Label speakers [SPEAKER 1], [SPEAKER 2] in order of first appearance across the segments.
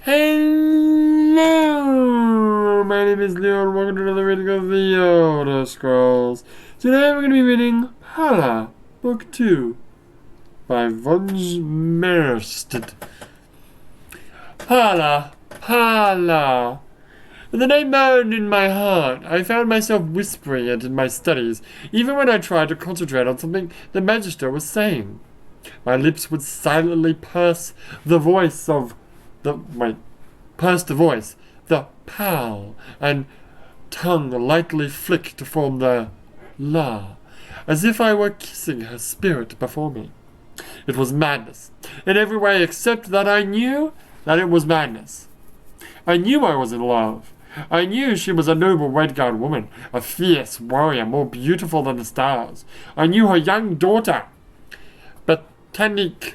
[SPEAKER 1] Hello! My name is Leon. Welcome to another reading of the Elder Scrolls. Today we're going to be reading Palla Book II by von Merstedt. Palla, Palla. The night moaned in my heart. I found myself whispering it in my studies, even when I tried to concentrate on something the Magister was saying. My lips would silently purse the voice, the pal, and tongue lightly flick to form the la, as if I were kissing her spirit before me. It was madness, in every way except that I knew that it was madness. I knew I was in love. I knew she was a noble Redguard woman, a fierce warrior more beautiful than the stars. I knew her young daughter, Batanik,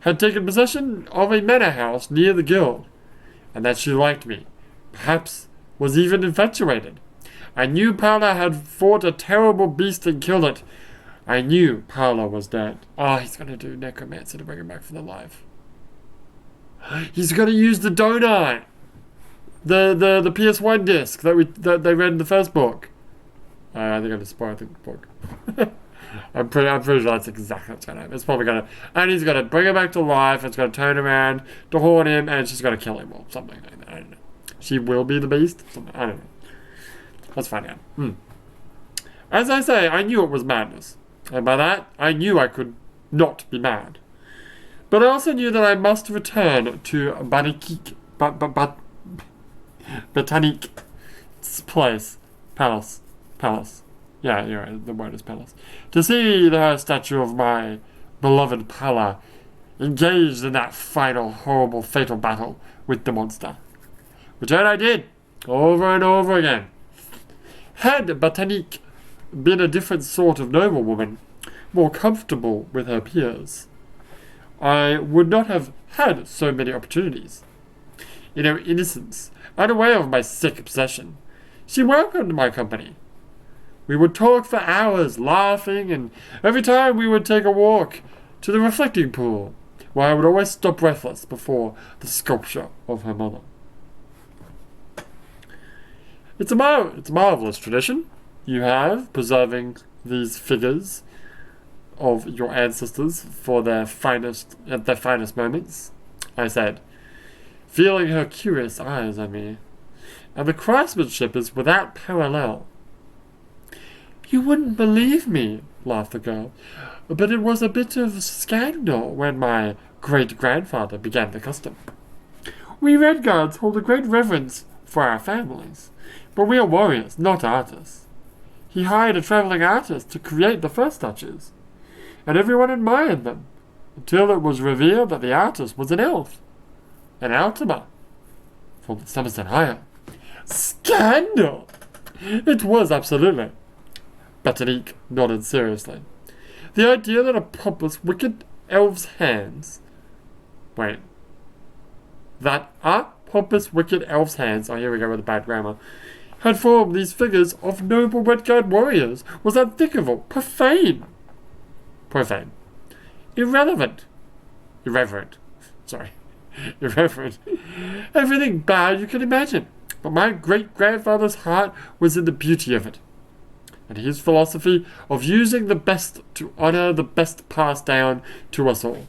[SPEAKER 1] had taken possession of a manor house near the guild, and that she liked me, perhaps was even infatuated. I knew Palla had fought a terrible beast and killed it. I knew Palla was dead. Oh, he's going to do necromancy to bring him back from the life. He's going to use the donut. The PS1 disc that they read in the first book. I think I just spoiled the book. I'm pretty sure that's exactly what's going to happen. It's probably going to... And he's going to bring her back to life. It's going to turn around to haunt him. And she's going to kill him or something like that. I don't know. She will be the beast? Something, I don't know. Let's find out. As I say, I knew it was madness. And by that, I knew I could not be mad. But I also knew that I must return to Botanik's place. Palace. Yeah, you're right, the word is palace. To see the statue of my beloved Palla engaged in that final, horrible, fatal battle with the monster. Which I did, over and over again. Had Botanik been a different sort of noblewoman, more comfortable with her peers, I would not have had so many opportunities. In her innocence, unaware of my sick obsession, she welcomed my company. We would talk for hours, laughing, and every time we would take a walk to the reflecting pool, where I would always stop breathless before the sculpture of her mother. It's a marvelous tradition you have, preserving these figures of your ancestors for at their finest moments, I said, feeling her curious eyes on me. And the craftsmanship is without parallel. You wouldn't believe me, laughed the girl, but it was a bit of scandal when my great-grandfather began the custom. We Redguards hold a great reverence for our families, but we are warriors, not artists. He hired a traveling artist to create the first statues, and everyone admired them, until it was revealed that the artist was an elf, an Altama, from the Somerset Higher. Scandal! It was, absolutely. Botanik nodded seriously. The idea that a pompous, wicked elf's hands... oh, here we go with the bad grammar, had formed these figures of noble Redguard warriors was unthinkable, profane. Irreverent. Everything bad you can imagine. But my great-grandfather's heart was in the beauty of it, and his philosophy of using the best to honor the best passed down to us all.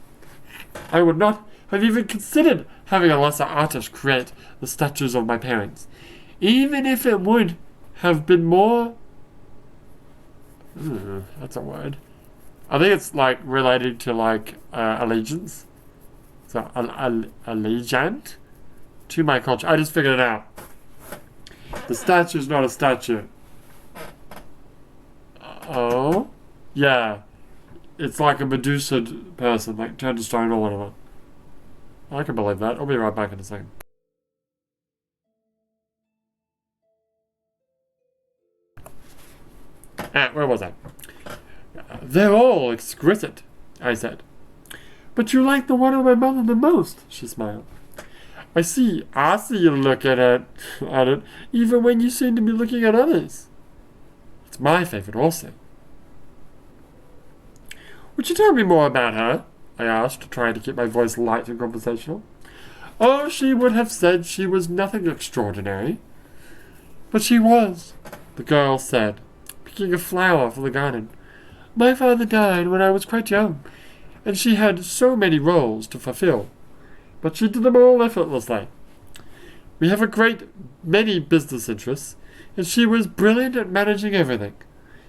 [SPEAKER 1] I would not have even considered having a lesser artist create the statues of my parents, even if it would have been more... that's a word. I think it's like related to like allegiance. So allegiant to my culture. I just figured it out. The statue's not a statue. Oh? Yeah. It's like a Medusa person, like turned to stone or whatever. I can believe that. I'll be right back in a second. Where was I? They're all exquisite, I said. But you like the one of my mother the most, she smiled. I see you look at it, even when you seem to be looking at others. It's my favorite also. Would you tell me more about her? I asked, trying to keep my voice light and conversational. Oh, she would have said she was nothing extraordinary. But she was, the girl said, picking a flower for the garden. My father died when I was quite young, and she had so many roles to fulfill. But she did them all effortlessly. We have a great many business interests, and she was brilliant at managing everything.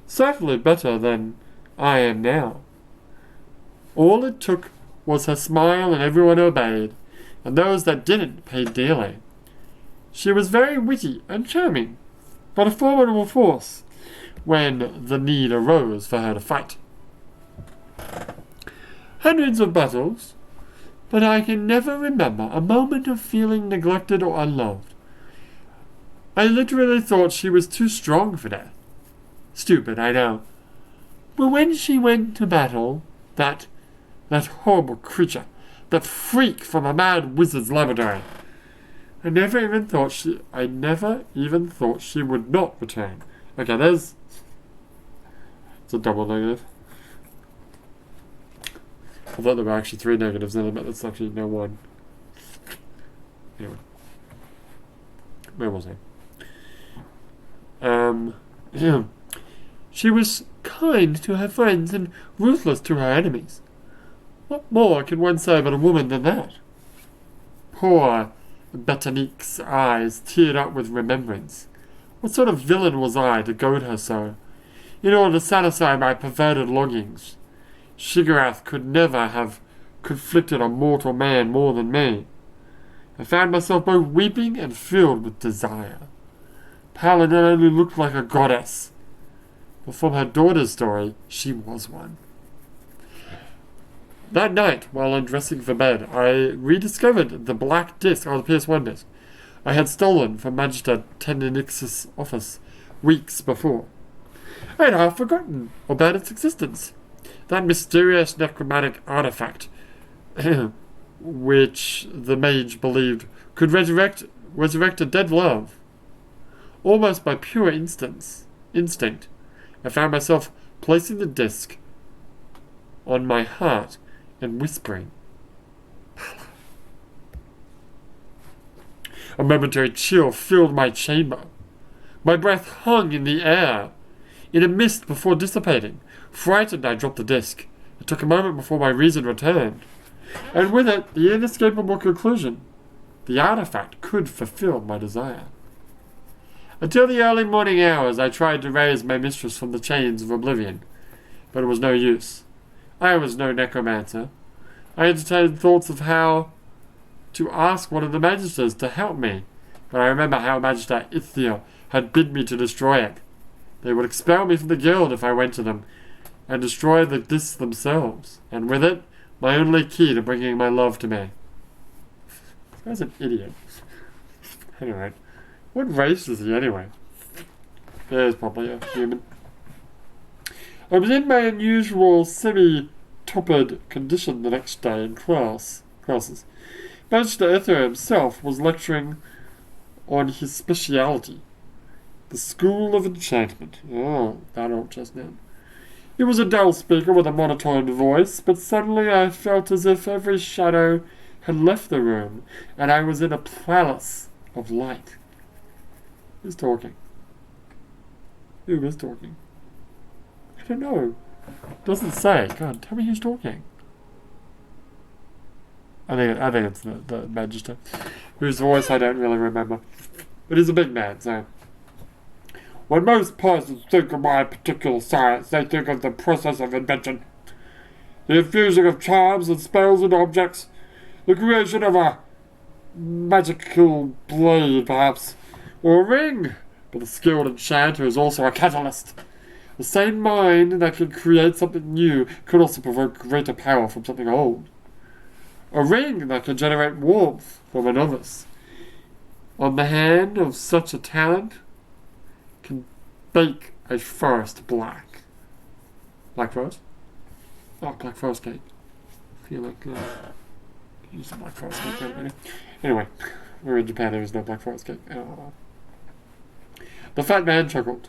[SPEAKER 1] Certainly better than I am now. All it took was her smile, and everyone obeyed, and those that didn't paid dearly. She was very witty and charming, but a formidable force when the need arose for her to fight. Hundreds of battles, but I can never remember a moment of feeling neglected or unloved. I literally thought she was too strong for death. Stupid, I know. But when she went to battle, that horrible creature, that freak from a mad wizard's laboratory, I never even thought she would not return. Okay, it's a double negative. I thought there were actually 3 negatives in it, but that's actually no one. Anyway. Where was I? Yeah. She was kind to her friends and ruthless to her enemies. What more can one say about a woman than that? Poor Betanique's eyes teared up with remembrance. What sort of villain was I to goad her so? In order to satisfy my perverted longings, Shigarath could never have conflicted a mortal man more than me. I found myself both weeping and filled with desire. Palla not only looked like a goddess, but from her daughter's story, she was one. That night, while undressing for bed, I rediscovered the black disc, the PS1 disc, I had stolen from Magister Tendinix's office weeks before. I had half forgotten about its existence. That mysterious necromantic artifact, which the mage believed could resurrect a dead love. Almost by pure instinct, I found myself placing the disc on my heart and whispering. A momentary chill filled my chamber. My breath hung in the air, in a mist before dissipating. Frightened, I dropped the disc. It took a moment before my reason returned, and with it the inescapable conclusion: the artifact could fulfill my desire. Until the early morning hours, I tried to raise my mistress from the chains of oblivion, but it was no use. I was no necromancer. I entertained thoughts of how to ask one of the magisters to help me, but I remember how Magister Ithiel had bid me to destroy it. They would expel me from the guild if I went to them, and destroy the discs themselves, and with it, my only key to bringing my love to me. This guy's an idiot. Anyway, what race is he anyway? There's probably a human. I was in my unusual semi-torpid condition the next day in classes. Magister Ither himself was lecturing on his speciality, the School of Enchantment. Oh, that old chestnut. He was a dull speaker with a monotone voice, but suddenly I felt as if every shadow had left the room, and I was in a palace of light. Who's talking? Who is talking? I don't know. It doesn't say. God, tell me who's talking. I think it's the Magister, whose voice I don't really remember. But he's a big man, so. When most persons think of my particular science, they think of the process of invention. The infusing of charms and spells into objects. The creation of a magical blade, perhaps. Or a ring. But the skilled enchanter is also a catalyst. The same mind that can create something new could also provoke greater power from something old. A ring that can generate warmth from a novice. On the hand of such a talent, can bake a forest black. Black forest? Oh, black forest cake. I feel like use some black forest cake. Anyway, we're in Japan, there is no black forest cake. Oh. The fat man chuckled.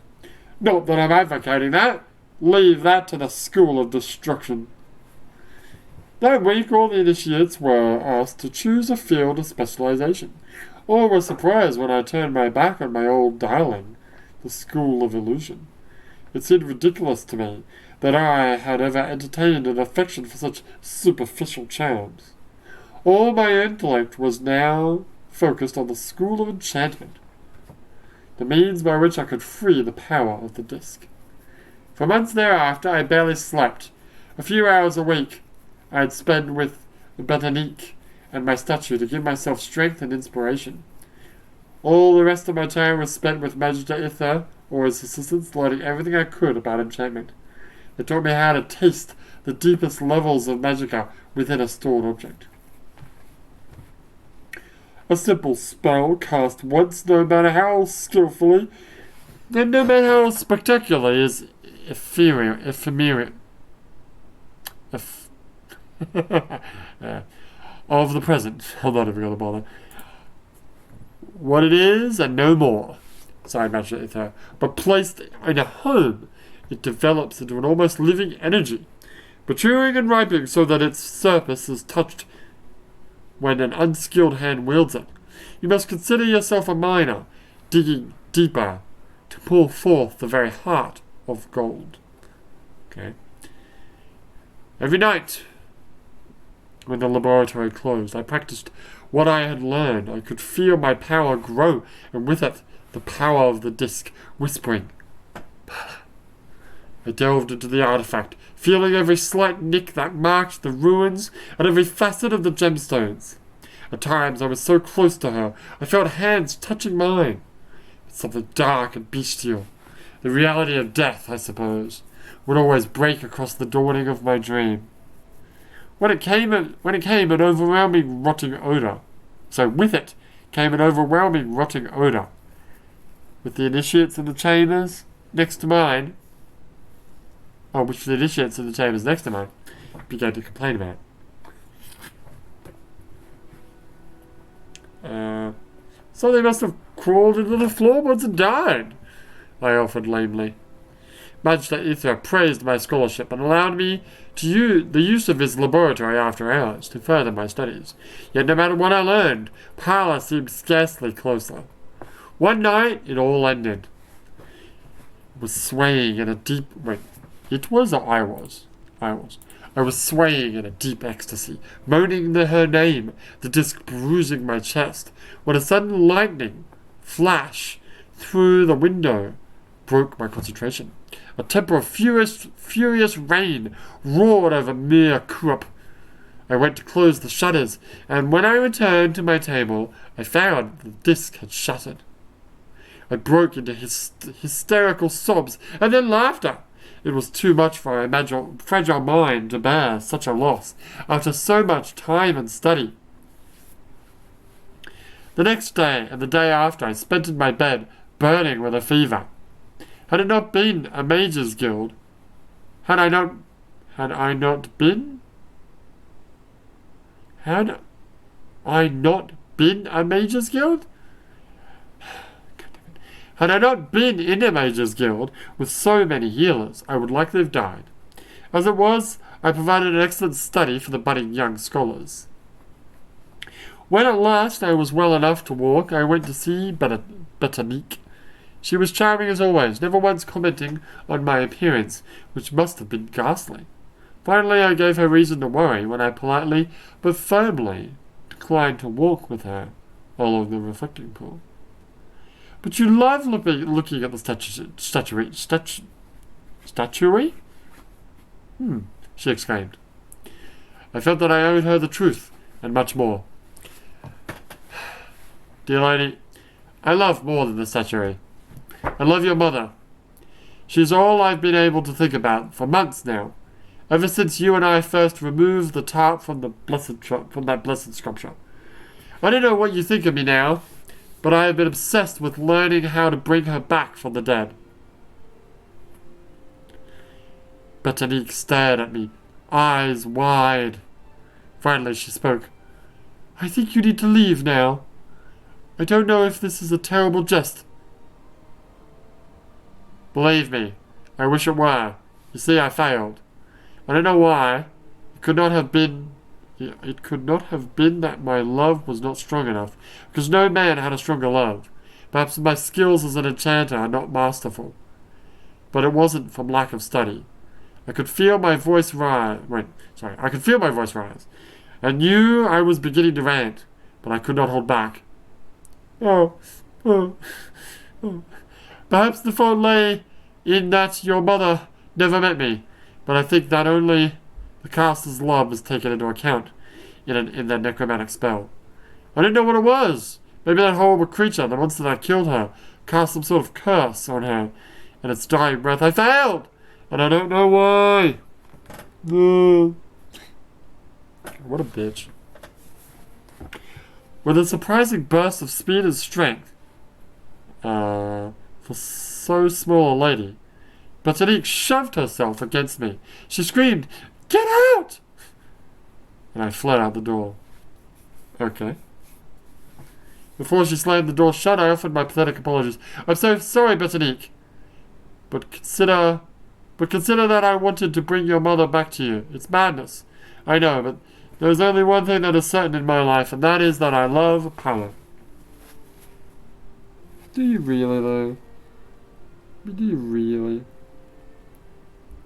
[SPEAKER 1] Not that I'm advocating that. Leave that to the School of Destruction. That week, all the initiates were asked to choose a field of specialization. All were surprised when I turned my back on my old darling, the School of Illusion. It seemed ridiculous to me that I had ever entertained an affection for such superficial charms. All my intellect was now focused on the School of Enchantment, the means by which I could free the power of the disc. For months thereafter, I barely slept. A few hours a week I had spent with Betanique and my statue to give myself strength and inspiration. All the rest of my time was spent with Magister Ither or his assistants, learning everything I could about enchantment. They taught me how to taste the deepest levels of magicka within a stored object. A simple spell cast once, no matter how skillfully, and no matter how spectacular, is ephemeral. Of the present. I'm not even going to bother. What it is and no more. Sorry, Magister Ither. But placed in a home, it develops into an almost living energy, maturing and ripening so that its surface is touched when an unskilled hand wields it. You must consider yourself a miner, digging deeper to pull forth the very heart of gold. Okay. Every night, when the laboratory closed, I practiced what I had learned. I could feel my power grow, and with it, the power of the disc, whispering. I delved into the artifact, feeling every slight nick that marked the ruins and every facet of the gemstones. At times I was so close to her, I felt hands touching mine. But something dark and bestial, the reality of death, I suppose, would always break across the dawning of my dream. When it came, an overwhelming rotting odor. So with it came an overwhelming rotting odor. With the initiates in the chambers next to mine, which the initiates in the chambers next to mine began to complain about. So they must have crawled into the floorboards and died, I offered lamely. Magister Ither praised my scholarship and allowed me to use the use of his laboratory after hours to further my studies. Yet no matter what I learned, Palla seemed scarcely closer. One night it all ended. I was swaying in a deep... I was swaying in a deep ecstasy, moaning her name, the disc bruising my chest, when a sudden lightning flash through the window broke my concentration. A temper of furious rain roared over Mere Krupp. I went to close the shutters, and when I returned to my table, I found the disc had shattered. I broke into hysterical sobs and then laughter. It was too much for my fragile mind to bear such a loss after so much time and study. The next day and the day after I spent in my bed, burning with a fever. Had it not been a mages' guild, had I not been a mages' guild? Had I not been in a mages' guild with so many healers, I would likely have died. As it was, I provided an excellent study for the budding young scholars. When at last I was well enough to walk, I went to see Betanique. She was charming as always, never once commenting on my appearance, which must have been ghastly. Finally, I gave her reason to worry when I politely but firmly declined to walk with her along the reflecting pool. But you love looking at the statuary? She exclaimed. I felt that I owed her the truth, and much more. Dear lady, I love more than the statuary. I love your mother. She's all I've been able to think about for months now, ever since you and I first removed the tarp from that blessed sculpture. I don't know what you think of me now, but I have been obsessed with learning how to bring her back from the dead. Betanique stared at me, eyes wide. Finally she spoke. I think you need to leave now. I don't know if this is a terrible jest. Believe me, I wish it were. You see, I failed. I don't know why. It could not have been it could not have been that my love was not strong enough, because no man had a stronger love. Perhaps my skills as an enchanter are not masterful, but it wasn't from lack of study. I could feel my voice rise. I could feel my voice rise. I knew I was beginning to rant, but I could not hold back. Oh, oh, oh. Perhaps the fault lay in that your mother never met me, but I think that only the caster's love was taken into account in that necromantic spell. I didn't know what it was. Maybe that horrible creature, the monster that killed her, cast some sort of curse on her, and its dying breath. I failed, and I don't know why. No. What a bitch. With a surprising burst of speed and strength, for so small a lady, Betanique shoved herself against me. She screamed, "Get out!" And I fled out the door. Okay. Before she slammed the door shut, I offered my pathetic apologies. "I'm so sorry, Betanique. But consider that I wanted to bring your mother back to you. It's madness. I know, but there's only one thing that is certain in my life, and that is that I love Palla." Do you really, though? Do you really?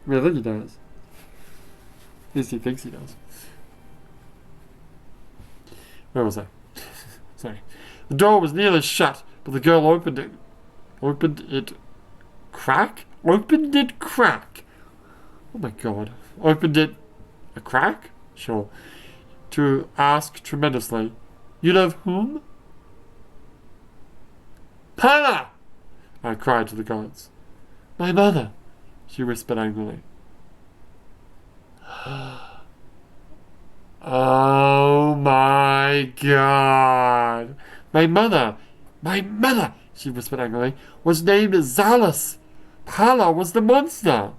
[SPEAKER 1] I mean, I think he does. At least he thinks he does. Where was I? Sorry. The door was nearly shut, but the girl opened it. Opened it crack? Opened it crack. Oh my god. Opened it a crack? Sure. To ask tremendously, "You love whom?" "Palla!" I cried to the gods. "My mother," she whispered angrily. Oh my god. My mother, she whispered angrily, was named Zalus. Palla was the monster.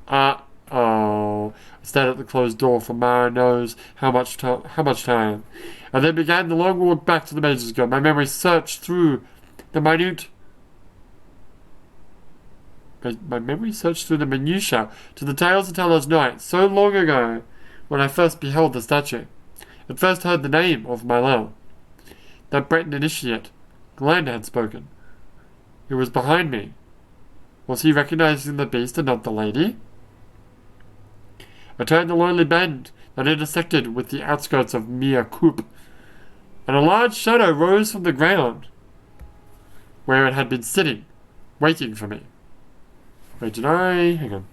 [SPEAKER 1] Uh-oh. I stared at the closed door for Mara knows how much time. And then began the long walk back to the Mage's Guild. My memory searched through the minutiae to the tales of Talos Night, so long ago, when I first beheld the statue, and first heard the name of my Lel. That Breton initiate, Glenn, had spoken. He was behind me. Was he recognizing the beast and not the lady? I turned the lonely bend that intersected with the outskirts of Mia Coop, and a large shadow rose from the ground, where it had been sitting, waiting for me. Wait, did I... Hang on.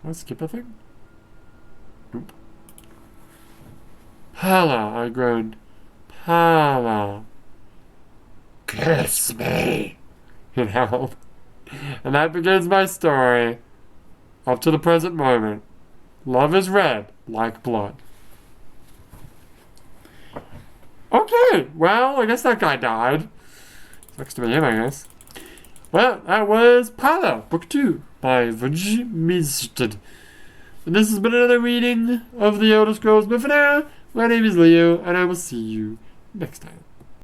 [SPEAKER 1] Did I skip a thing? Nope. "Palla," I groaned. "Palla." "Kiss me," it howled. And that begins my story. Up to the present moment. Love is red, like blood. Okay, well, I guess that guy died. Sucks to be him, I guess. Well, that was Palla, Book 2, by Vij Misted. And this has been another reading of The Elder Scrolls, but for now, my name is Leo, and I will see you next time.